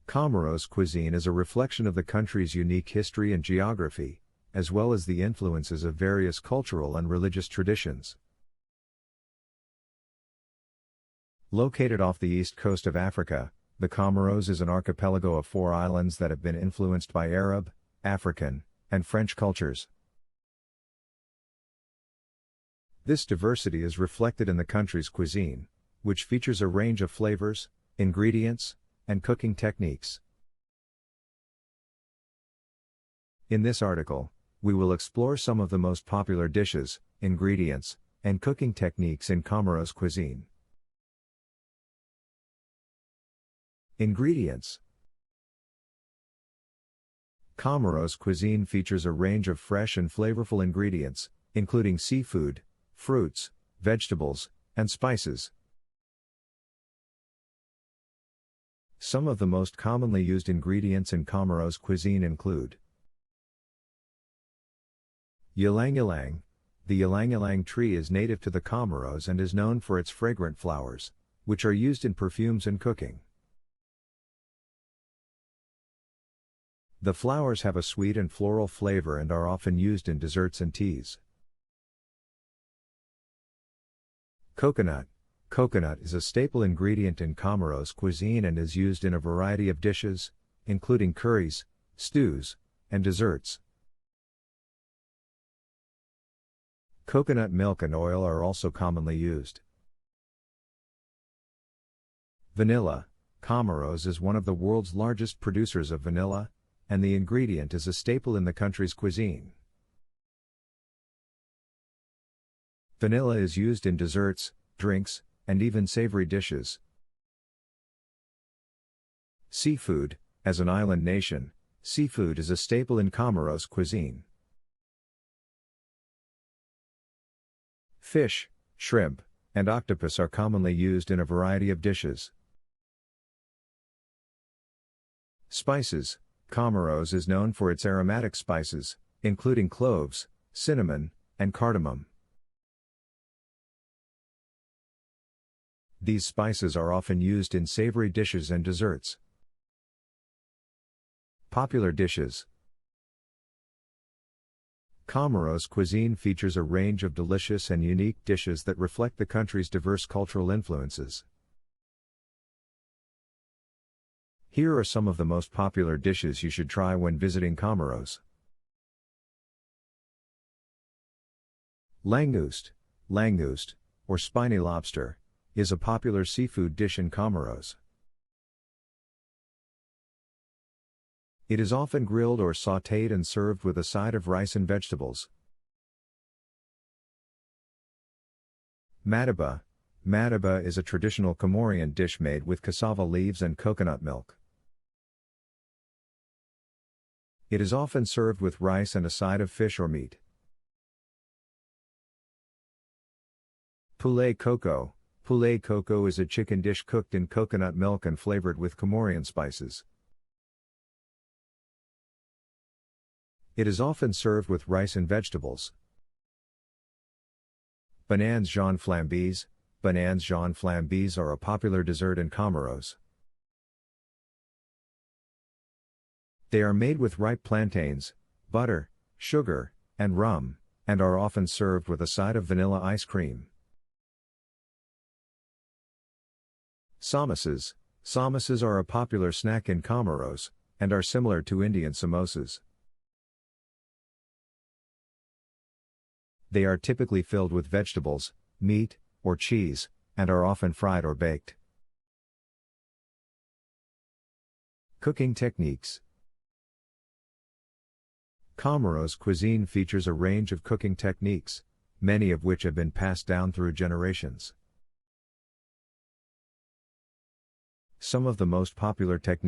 Comoros cuisine is a reflection of the country's unique history and geography, as well as the influences of various cultural and religious traditions. Located off the east coast of Africa, the Comoros is an archipelago of 4 islands that have been influenced by Arab, African, and French cultures. This diversity is reflected in the country's cuisine, which features a range of flavors, ingredients, and cooking techniques. In this article, we will explore some of the most popular dishes, ingredients, and cooking techniques in Comoros cuisine. Ingredients. Comoros cuisine features a range of fresh and flavorful ingredients, including seafood, fruits, vegetables, and spices. Some of the most commonly used ingredients in Comoros cuisine include ylang-ylang. The ylang-ylang tree is native to the Comoros and is known for its fragrant flowers, which are used in perfumes and cooking. The flowers have a sweet and floral flavor and are often used in desserts and teas. Coconut. Coconut is a staple ingredient in Comoros cuisine and is used in a variety of dishes, including curries, stews, and desserts. Coconut milk and oil are also commonly used. Vanilla. Comoros is one of the world's largest producers of vanilla, and the ingredient is a staple in the country's cuisine. Vanilla is used in desserts, drinks, and even savory dishes. Seafood. As an island nation, seafood is a staple in Comoros cuisine. Fish, shrimp, and octopus are commonly used in a variety of dishes. Spices. Comoros is known for its aromatic spices, including cloves, cinnamon, and cardamom. These spices are often used in savory dishes and desserts. Popular dishes. Comoros cuisine features a range of delicious and unique dishes that reflect the country's diverse cultural influences. Here are some of the most popular dishes you should try when visiting Comoros. Langoust. Langoust, or spiny lobster, is a popular seafood dish in Comoros. It is often grilled or sautéed and served with a side of rice and vegetables. Mataba. Mataba is a traditional Comorian dish made with cassava leaves and coconut milk. It is often served with rice and a side of fish or meat. Poulet coco. Poulet coco is a chicken dish cooked in coconut milk and flavored with Comorian spices. It is often served with rice and vegetables. Bananes jaune flambés. Bananes jaune flambés are a popular dessert in Comoros. They are made with ripe plantains, butter, sugar, and rum, and are often served with a side of vanilla ice cream. Samosas. Samosas are a popular snack in Comoros, and are similar to Indian samosas. They are typically filled with vegetables, meat, or cheese, and are often fried or baked. Cooking techniques. Comoros cuisine features a range of cooking techniques, many of which have been passed down through generations. Some of the most popular techniques